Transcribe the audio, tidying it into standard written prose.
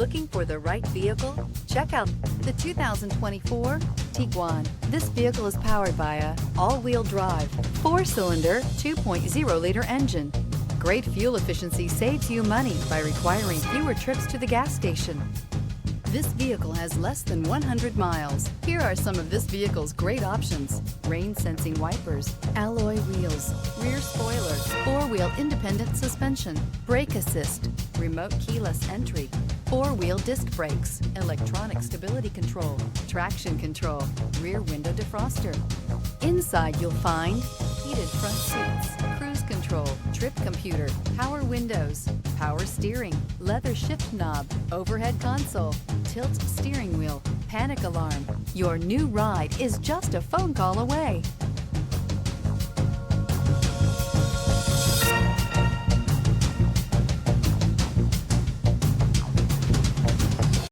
Looking for the right vehicle? Check out the 2024 Tiguan. This vehicle is powered by a all-wheel drive, 4-cylinder, 2.0-liter engine. Great fuel efficiency saves you money by requiring fewer trips to the gas station. This vehicle has less than 100 miles. Here are some of this vehicle's great options: rain-sensing wipers, alloy wheels, rear spoiler, 4-wheel independent suspension, brake assist, remote keyless entry, 4-wheel disc brakes, electronic stability control, traction control, rear window defroster. Inside you'll find heated front seats, cruise control, trip computer, power windows, power steering, leather shift knob, overhead console, tilt steering wheel, panic alarm. Your new ride is just a phone call away.